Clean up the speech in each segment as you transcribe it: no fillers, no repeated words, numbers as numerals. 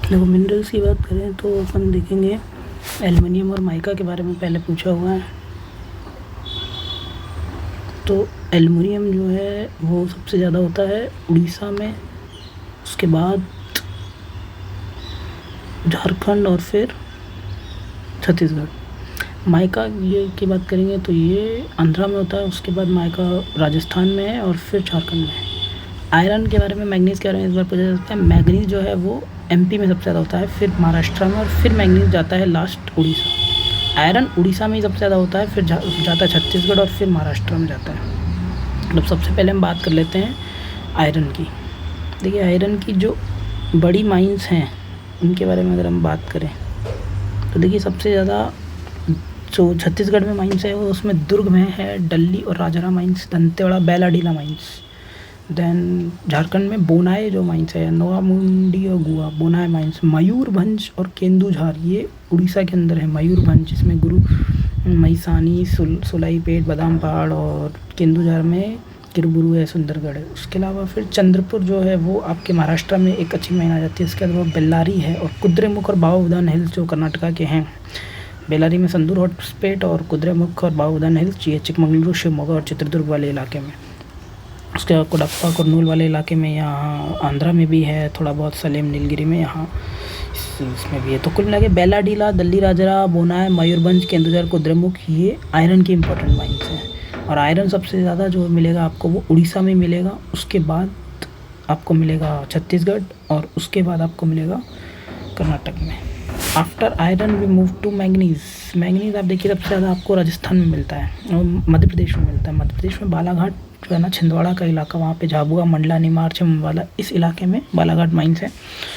देखो मिनरल्स की बात करें तो अपन देखेंगे एल्युमिनियम और माइका के बारे में पहले पूछा हुआ है। तो एल्युमिनियम जो है वो सबसे ज़्यादा होता है उड़ीसा में, उसके बाद झारखंड और फिर छत्तीसगढ़। माइका ये की बात करेंगे तो ये आंध्रा में होता है, उसके बाद माइका राजस्थान में है और फिर झारखंड में है। आयरन के बारे में, मैग्नीज़ के बारे में इस बार पूछा जा सकता है। मैग्नीज़ जो है वो एमपी में सबसे ज़्यादा होता है, फिर महाराष्ट्र में, और फिर मैग्नीज़ जाता है लास्ट उड़ीसा। आयरन उड़ीसा में ही सबसे ज़्यादा होता है, फिर जाता है छत्तीसगढ़ और फिर महाराष्ट्र में जाता है। मतलब सबसे पहले हम बात कर लेते हैं आयरन की। देखिए आयरन की जो बड़ी माइंस हैं उनके बारे में अगर हम बात करें तो देखिए सबसे ज़्यादा जो छत्तीसगढ़ में माइंस है वो उसमें दुर्ग में है डल्ली और Rajhara mines, Dantewada, Bailadila mines. Then Jharkhand में बोनाई जो माइंस है, नोआमुंडी और गुआ बोनाई माइंस। मयूरभंज और केंदुझार ये उड़ीसा के अंदर है। मयूरभंज जिसमें गुरु महिसानी, सुलाईपेट, बादाम पहाड़, और केंदुझार में किरबुरु है, सुंदरगढ़ है। उसके अलावा फिर चंद्रपुर जो है वो आपके महाराष्ट्र में एक अच्छी मायना जाती है। इसके अलावा बेल्लारी है और कुद्रेमुख और बाबाबुदान हिल्स जो कर्नाटका के हैं। बेल्लारी में संदूर हॉटस्पेट और कुद्रेमुख और बाबाबुदान हिल्स ये चिकमंगलुरु, शिवमोगा और चित्रदुर्ग वाले इलाके में। उसके बाद कोडप्पा, कुरनूल वाले इलाके में, यहाँ आंध्रा में भी है थोड़ा बहुत, सलेम, नीलगिरी में, यहाँ इसमें भी है। तो कुल मिला के बेलाडीला, दल्ली राजरा, बोनाई, मयूरभंज, केंदुझार, कुद्रेमुख ये आयरन की इंपॉर्टेंट माइंस हैं। और आयरन सबसे ज़्यादा जो मिलेगा आपको वो उड़ीसा में मिलेगा, उसके बाद आपको मिलेगा छत्तीसगढ़ और उसके बाद आपको मिलेगा कर्नाटक में। After iron we move to manganese. Manganese आप देखिए सबसे ज़्यादा आपको राजस्थान में मिलता है और मध्य प्रदेश में मिलता है। मध्य प्रदेश में बालाघाट जो है ना, छिंदवाड़ा का इलाका, वहाँ पे झाबुआ, मंडला, निमाड़, छिंदवाड़ा, इस इलाके में बालाघाट माइंस है।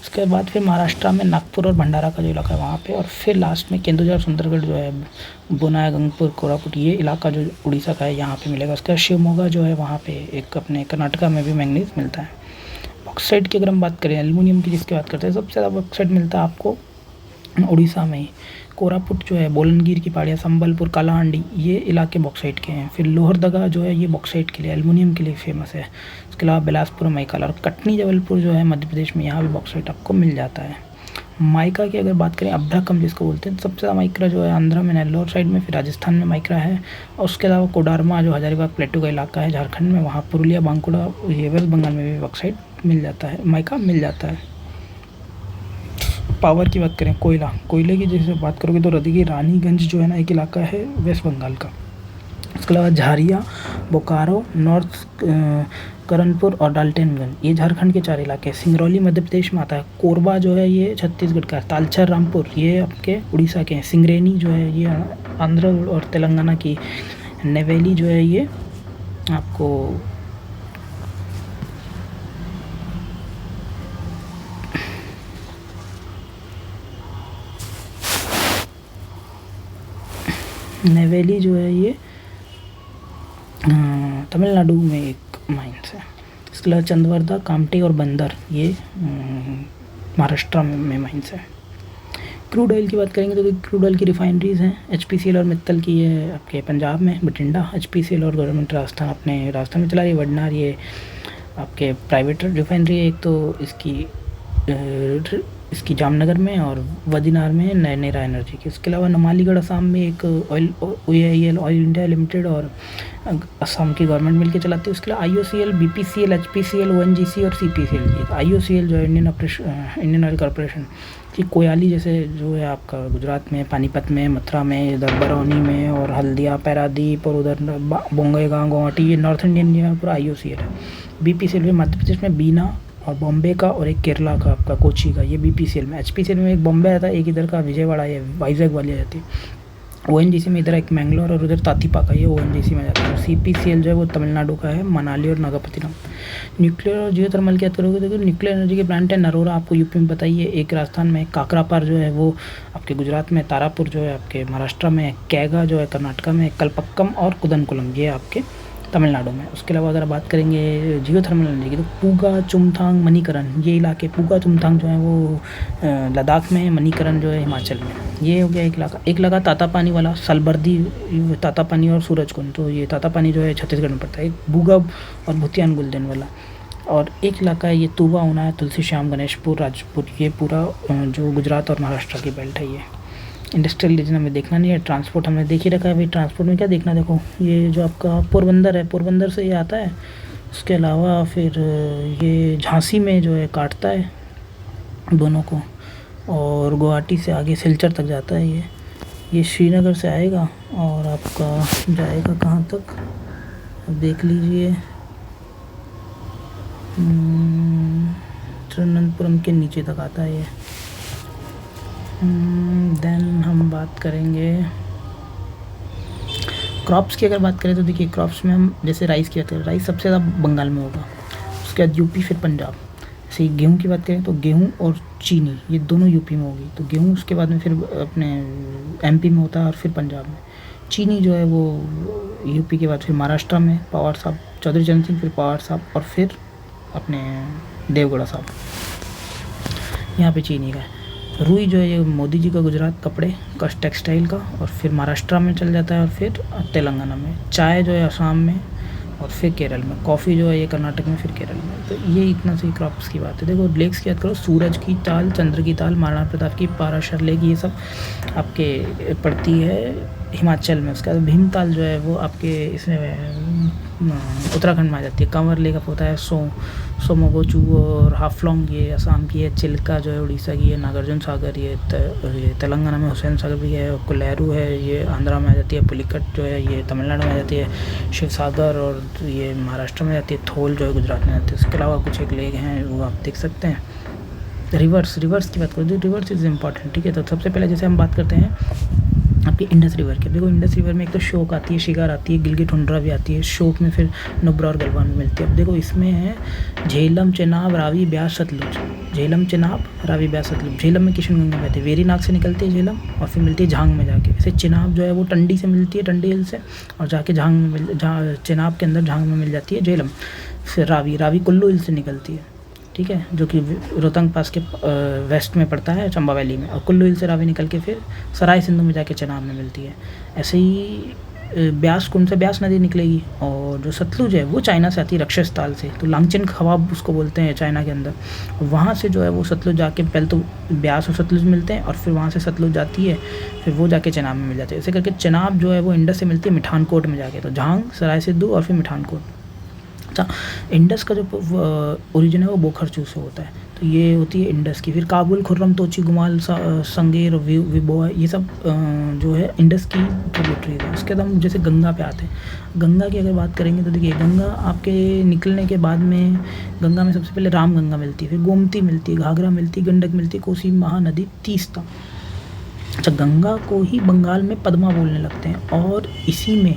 उसके बाद फिर महाराष्ट्र में नागपुर और भंडारा का जो इलाका है वहाँ पे, और फिर लास्ट में केंदुझार, सुंदरगढ़ जो है, बोनाई, गंगपुर, कोरापुट ये इलाका जो उड़ीसा का है यहाँ पे मिलेगा। उसके बाद शिवमोगा जो है वहाँ पे एक अपने कर्नाटका में भी मैंगनीज़ मिलता है। बॉक्साइट की अगर हम बात करें, एल्युमिनियम की जिसकी बात करते हैं, सबसे ज़्यादा बॉक्साइट मिलता है आपको उड़ीसा में ही। कोरापुट जो है, बोलनगिर की पहाड़ियाँ, संबलपुर, कालाहांडी ये इलाके बॉक्साइट के हैं। फिर लोहरदगा जो है ये बॉक्साइट के लिए, एल्युमिनियम के लिए फेमस है। उसके अलावा बिलासपुर, मैकाला और कटनी, जबलपुर जो है मध्य प्रदेश में, यहाँ भी बॉक्साइट आपको मिल जाता है। माइका की अगर बात करें, अभ्रकम जिसको बोलते हैं, सबसे ज़्यादा माइक्रा जो है आंध्रा में, नेल्लोर साइड में, फिर राजस्थान में माइक्रा है। और उसके अलावा कोडारमा जो हजारीबाग प्लेटू का इलाका है झारखंड में, वहाँ पुरुलिया, बांकुड़ा, ये वेस्ट बंगाल में भी बॉक्साइट मिल जाता है, माइका मिल जाता है। पावर की बात करें, कोयले की जैसे बात करोगे तो देखिए रानीगंज जो है ना एक इलाका है वेस्ट बंगाल का। उसके अलावा झारिया, बोकारो, नॉर्थ करणपुर और डाल्टनगंज ये झारखंड के 4 इलाके। सिंगरौली मध्य प्रदेश में आता है। कोरबा जो है ये छत्तीसगढ़ का है। तालचर, रामपुर ये आपके उड़ीसा के हैं। सिंगरेनी जो है ये आंध्र और तेलंगाना की। नेवेली जो है ये आपको नेवेली जो है ये तमिलनाडु में एक माइंस है। इसके अलावा चंदवरदा, कामठी और बंदर ये महाराष्ट्र में माइंस है। क्रूड ऑयल की बात करेंगे तो क्रूड ऑयल की रिफाइनरीज हैं, एचपीसीएल और मित्तल की है आपके पंजाब में, बठिंडा। एचपीसीएल और गवर्नमेंट राजस्थान अपने राजस्थान में चला रही है। वडनार ये आपके प्राइवेट रिफाइनरी है एक, तो इसकी जामनगर में, और वदिनार में नैनेरा एनर्जी की। उसके अलावा नुमालीगढ़ असम में एक ऑयल इंडिया लिमिटेड और असम की गवर्नमेंट मिलकर चलाती है। उसके अलावा आईओसीएल, बीपीसीएल, एचपीसीएल, ओएनजीसी और सीपीसीएल। आईओसीएल जो है इंडियन ऑयल कॉरपोरेशन की, कोयाली जैसे जो है आपका गुजरात में, पानीपत में, मथुरा में, इधर बरौनी में, और हल्दिया, पैरादीप और उधर बोंगईगांव, गुवाहाटी ये नॉर्थ इंडियन जो है पूरा आईओसीएल है। बीपीसीएल में मध्य प्रदेश में बीना और बॉम्बे का, और एक केरला का आपका कोची का, ये बीपीसीएल में। एचपीसीएल में एक बॉम्बे आता है, एक इधर का विजयवाड़ा है, वाइजैग वाली आ जाती है। ओएनजीसी में इधर एक मैंगलोर और उधर तातीपा का, ये ओएनजीसी में जाता है। सीपीसीएल जो है वो तमिलनाडु का है, मनाली और नागपत्तिनम। न्यूक्लियर और जियोथर्मल की बात करोगे तो न्यूक्लियर एनर्जी के प्लांट है नरोरा आपको यूपी में बताइए, एक राजस्थान में, काकरापार जो है वो आपके गुजरात में, तारापुर जो है आपके महाराष्ट्र में, कैगा जो है कर्नाटका में, कलपक्कम और कुदनकुलम ये आपके तमिलनाडु में। उसके अलावा अगर बात करेंगे जियोथर्मल एनर्जी की तो पूगा, चुमथांग, मणिकरण ये इलाके, पूगा चुमथांग जो है वो लद्दाख में, मणिकरण जो है हिमाचल में। ये हो गया एक इलाका। एक लगा तातापानी वाला, सलबर्दी, तातापानी और सूरजकुंड, तो ये तातापानी जो है छत्तीसगढ़ में पड़ता है। एक भूगब और भूतियान गुलदेन वाला। और एक इलाका है ये तुवा ऊना है, तुलसी श्याम, गणेशपुर, राजपुर, ये पूरा जो गुजरात और महाराष्ट्र की बेल्ट है। ये इंडस्ट्रियल रीजन हमें देखना नहीं है। ट्रांसपोर्ट हमने देख ही रखा है भाई, ट्रांसपोर्ट में क्या देखना, देखो ये जो आपका पोरबंदर है, पोरबंदर से ये आता है। उसके अलावा फिर ये झांसी में जो है काटता है दोनों को, और गुवाहाटी से आगे सिलचर तक जाता है। ये श्रीनगर से आएगा और आपका जाएगा कहाँ तक देख लीजिए, तिरुवनंतपुरम के नीचे तक आता है ये। देन हम बात करेंगे क्रॉप्स की। अगर बात करें तो देखिए क्रॉप्स में हम जैसे राइस की बात करें, राइस सबसे ज़्यादा बंगाल में होगा, उसके बाद यूपी, फिर पंजाब। जैसे गेहूँ की बात करें तो गेहूँ और चीनी ये दोनों यूपी में होगी, तो गेहूँ उसके बाद में फिर अपने एमपी में होता है, और फिर पंजाब में। चीनी जो है वो यूपी के बाद फिर महाराष्ट्र में पवार साहब, चौधरी चरण सिंह, फिर पवार साहब, और फिर अपने देवगौड़ा साहब, यहाँ पे चीनी का है। रुई जो है ये मोदी जी का गुजरात कपड़े का टेक्सटाइल का, और फिर महाराष्ट्र में चल जाता है, और फिर तेलंगाना में। चाय जो है असम में, और फिर केरल में। कॉफ़ी जो है ये कर्नाटक में, फिर केरल में। तो ये इतना सी क्रॉप्स की बात है। देखो लेक्स की बात करो, सूरज की ताल, चंद्र की ताल, महाराणा प्रताप की पाराशर लेक, ये सब आपके पड़ती है हिमाचल में। उसके बाद भीमताल जो है वो आपके इसमें उत्तराखंड में आ जाती है। कंवर लेक आप होता है सोमोगोचू और हाफलोंग ये असम की है। चिल्का जो है उड़ीसा की है। नागार्जुन सागर ये तेलंगाना में। हुसैन सागर भी है। कोलेरू है ये आंध्रा में आ जाती है। पुलिकट जो है ये तमिलनाडु में आ जाती है। शिव सागर और ये महाराष्ट्र में जाती है। थोल जो है गुजरात में आती है। इसके अलावा कुछ एक लेक हैं वो आप देख सकते हैं। रिवर्स की बात करो, रिवर्स इज़ इम्पॉर्टेंट, ठीक है। तो सबसे पहले जैसे हम बात करते हैं आपकी इंडस रिवर की। देखो इंडस रिवर में एक तो शोक आती है, शिगार आती है, गिलगित हुंड्रा भी आती है। शोक में फिर नुब्रा और गलवान में मिलती है। अब देखो इसमें है झेलम, चेनाब, रावी, ब्यास, सतलुज। झेलम, चेनाब, रावी, ब्यास, सतलुज। झेलम में किशनगंगा बहती है, वेरीनाग से निकलती है झेलम, और फिर मिलती है झांग में जाके। जैसे चेनाब जो है वो टंडी से मिलती है, टंडी हिल से, और जाके झांग में चेनाब के अंदर झांग में मिल जाती है झेलम। फिर रावी कुल्लू हिल से निकलती है, ठीक है, जो कि रोहतांग पास के वेस्ट में पड़ता है, चंबा वैली में। और कुल्लू हिल से रावी निकल के फिर सराय सिंधु में जाके चेनाब में मिलती है। ऐसे ही ब्यास कुंड से ब्यास नदी निकलेगी, और जो सतलुज है वो चाइना से आती है, रक्षस्थाल से। तो लांगचेन खवाब उसको बोलते हैं चाइना के अंदर। वहाँ से जो है वो सतलुज जाके पहले तो ब्यास और सतलुज मिलते हैं, और फिर वहाँ से सतलुज जाती है, फिर वो जाके चेनाब में मिल जाती है। ऐसे करके चेनाब जो है वो इंडस से मिलती है मिठानकोट में जाके। तो झांग, सराय सिद्धू और फिर मिठानकोट। अच्छा, इंडस का जो ओरिजिन है वो बोखरचू से होता है। तो ये होती है इंडस की। फिर काबुल, खुर्रम, तोची, गुमाल, संगेर, विबोआ, ये सब जो है इंडस की ट्रिब्यूटरीज है। उसके बाद हम जैसे गंगा पे आते हैं। गंगा की अगर बात करेंगे तो देखिए गंगा आपके निकलने के बाद में गंगा में सबसे पहले राम गंगा मिलती है, फिर गोमती मिलती है, घाघरा मिलती है, गंडक मिलती है, कोसी, महानदी, तीस्ता। अच्छा, गंगा को ही बंगाल में पद्मा बोलने लगते हैं, और इसी में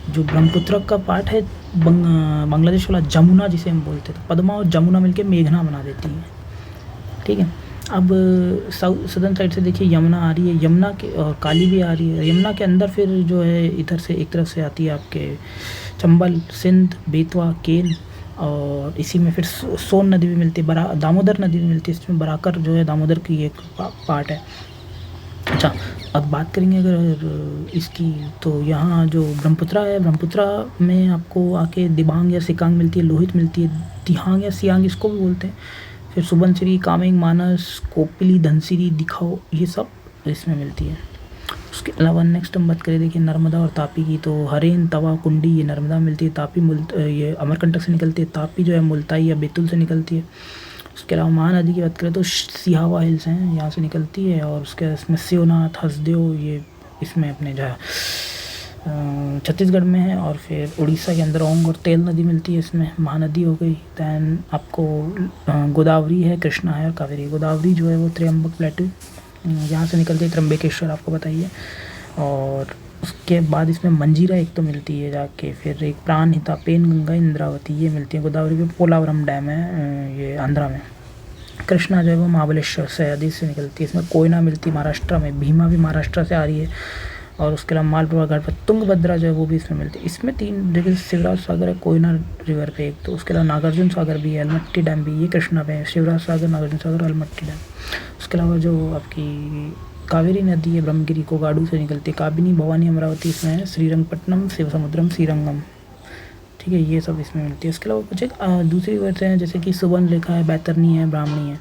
जो ब्रह्मपुत्र का पार्ट है बांग्लादेश वाला, जमुना जिसे हम बोलते हैं, तो पद्मा और जमुना मिलके मेघना बना देती है, ठीक है। अब सदर्न साइड से देखिए यमुना आ रही है, यमुना के और काली भी आ रही है। यमुना के अंदर फिर जो है इधर से एक तरफ से आती है आपके चंबल, सिंध, बेतवा, केन, और इसी में फिर सोन नदी भी मिलती है, दामोदर नदी भी मिलती है। इसमें बराकर जो है दामोदर की एक पार्ट है। अच्छा, अब बात करेंगे अगर इसकी, तो यहाँ जो ब्रह्मपुत्रा है, ब्रह्मपुत्रा में आपको आके दिबांग या सिकांग मिलती है, लोहित मिलती है, तिहांग या सियांग इसको भी बोलते हैं। फिर सुबनसिरी, कामेंग, मानस, कोपिली, धनसिरी, दिखाओ, ये सब इसमें मिलती है। उसके अलावा नेक्स्ट हम बात करें देखिए नर्मदा और तापी की। तो हरेन, तवा, कुंडी ये नर्मदा मिलती है। तापी ये अमरकंटक से निकलती है। तापी जो है मुल्ताई या बैतूल से निकलती है। उसके अलावा महानदी की बात करें तो सिहावा हिल्स हैं, यहाँ से निकलती है। और उसके इसमें शिवनाथ, हसदेव ये इसमें अपने जो छत्तीसगढ़ में है। और फिर उड़ीसा के अंदर ओंग और तेल नदी मिलती है, इसमें महानदी हो गई। दैन आपको गोदावरी है, कृष्णा है और कावेरी। गोदावरी जो है वो त्र्यंबक प्लेटू यहाँ से निकलती है, त्र्यंबकेश्वर आपको बताइए। और उसके बाद इसमें मंजीरा एक तो मिलती है जाके, फिर एक प्राणहिता, पेन गंगा, इंद्रावती ये मिलती है। गोदावरी पे पोलावरम डैम है ये आंध्रा में। कृष्णा जो है वो महाबलेश्वर सयाजी से निकलती है, इसमें कोयना मिलती है महाराष्ट्र में। भीमा भी महाराष्ट्र से आ रही है। और उसके अलावा मालपुरा घाट पर तुंगभद्रा जो है वो भी इसमें मिलती है। इसमें 3 जगह शिवराज सागर है कोयना रिवर पे एक, तो उसके अलावा नागार्जुन सागर भी है, अलमट्टी डैम भी, ये कृष्णा पे है। शिवराज सागर, नागार्जुन सागर, अलमट्टी डैम। उसके अलावा जो आपकी कावेरी नदी है ब्रह्मगिरी कोगाडू से निकलती है। काबिनी, भवानी, अमरावती इसमें है। श्रीरंगपट्टनम, शिवसमुद्रम, श्रीरंगम ठीक है, ये सब इसमें मिलती है। इसके अलावा कुछ एक दूसरी वर्ड हैं जैसे कि सुबर्ण रेखा है, बैतरनी है, ब्राह्मणी है,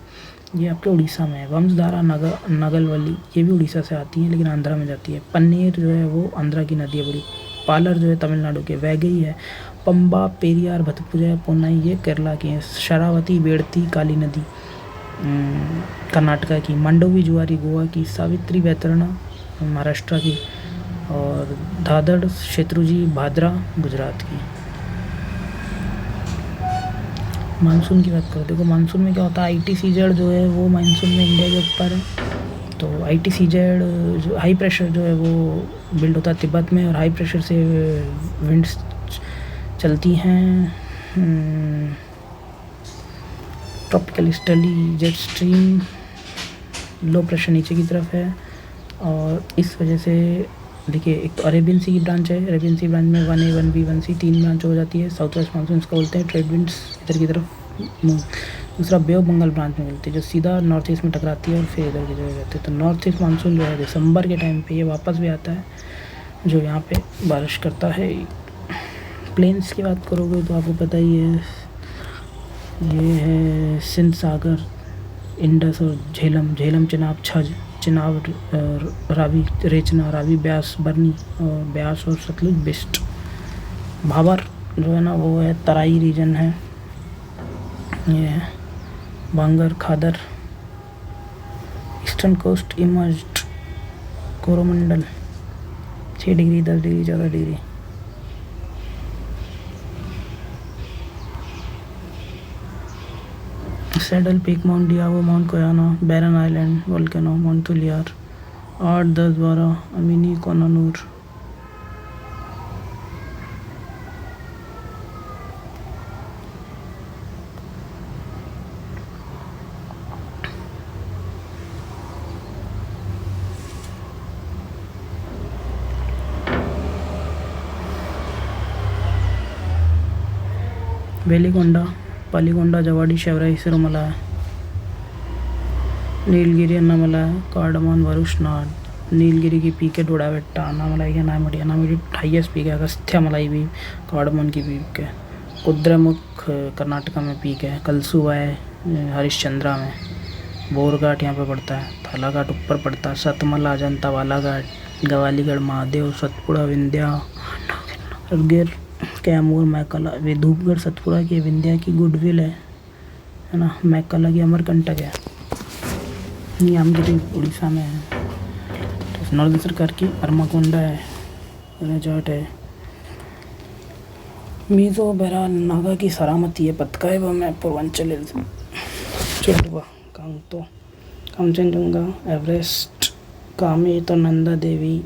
ये आपके उड़ीसा में है। वंशधारा नगलवली ये भी उड़ीसा से आती है लेकिन आंध्रा में जाती है। पन्नीर जो है वो आंध्रा की नदी है बड़ी। पालर जो है तमिलनाडु के। वैगई है। पंबा, पेरियार, भतपुजा, पोन्नाई ये केरला की है। शरावती, बेड़ती, काली नदी कर्नाटका की। मंडोवी जुआरी गोवा की। सावित्री बैतरणी महाराष्ट्र की। और दादर शेत्रुंजी भादरा गुजरात की। मानसून की बात करो, देखो मानसून में क्या होता है, ITCZ जो है वो मानसून में इंडिया के ऊपर है। तो ITCZ जो हाई प्रेशर जो है वो बिल्ड होता है तिब्बत में, और हाई प्रेशर से विंड्स चलती हैं। Tropical स्टर्ली jet stream, low pressure नीचे की तरफ है, और इस वजह से देखिए एक तो अरेबियन सी की ब्रांच है। अरेबियन सी ब्रांच में 1A 1B 1C 3 ब्रांच हो जाती है। साउथ वेस्ट मानसून इसका बोलते हैं, ट्रेड विंड्स इधर की तरफ मूव। दूसरा बे ऑफ बंगाल ब्रांच में मिलती है जो सीधा नॉर्थ ईस्ट में टकराती है और फिर इधर की जगह रहती है। तो नॉर्थ ईस्ट मानसून जो है दिसंबर के टाइम पे ये वापस भी आता है, जो यहाँ पे बारिश करता है। प्लेन्स की बात करोगे तो आपको पता ही है, ये है सिंध सागर, इंडस और झेलम, चिनाब, छज, चिनाब, रावी, रेचना, रावी, ब्यास, बरनी और ब्यास और सतलुज बेस्ट। भाबर जो है ना वो है तराई रीजन है। ये है bangar, khadar, eastern coast emerged, Coromandel 6 degree 10 degree 14 degree. Saddle Peak, Mount Diago, Mount Koyana, Barren Island, volcano, Mount Thuillier, 8, 10, 12, Amini, Konanur. Velikonda, Palikonda, Javadi, Shevaroy, Sirumalai, Nilgiri, Anamalai, Cardamom, Varushanad, Nilgiri की पीक है डोडाबेट्टा, अन्नामलाई की अनामिडी हाईएस्ट पीक है। अगस्त्यामलाई भी कार्डमान की पीक है। कुद्रेमुख कर्नाटका में पीक है। कलसुबाई हरिश्चंद्रा में। बोरघाट यहाँ पे पड़ता है। थालाघाट ऊपर पड़ता है। सतमला, अजंता, बालाघाट, गवालीगढ़, महादेव, सतपुड़ा, विंध्या, गिर, कैमूर, मैकला, वे धूपगढ़ सतपुड़ा की, विंध्या की गुडविल है ना, मैकला की अमरकंटक है। नीमगिरी उड़ीसा में है। तो नॉर्दर्न सरकार की अरमाकोंडा है, रेजॉर्ट है। मीज़ो, बहराल, नागा की सरामती है। पतकाएवा में पूर्वांचल चोटवा, कांचनजंगा, एवरेस्ट, कामेत और नंदा देवी,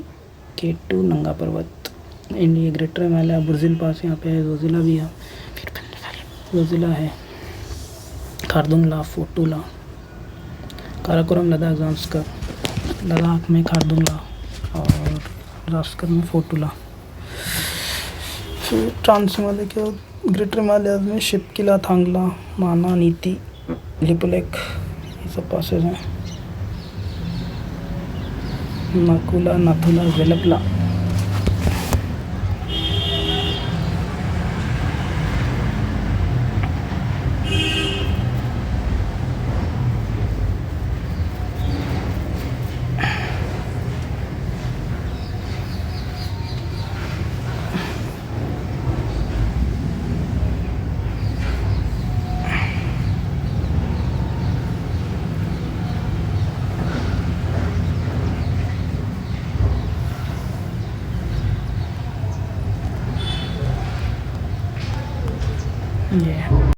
केटू, नंगा पर्वत। इंडिया ग्रेटर हिमालय, ब्राज़ील पास यहाँ पे है। जोजिला भी है, जोजिला है। खारदुंगला, फोटूला, काराकोरम, लद्दाख, ज़ांस्कर, लद्दाख में खारदुंगला और ज़ांस्कर में फोटूला। फिर ट्रांस हिमालय के ग्रेटर हिमालय में शिपकिला, थांगला, माना, नीति, लिपुलेख ये सब पासेज हैं। नाकुला, नाथुला, वेलपला। Yeah.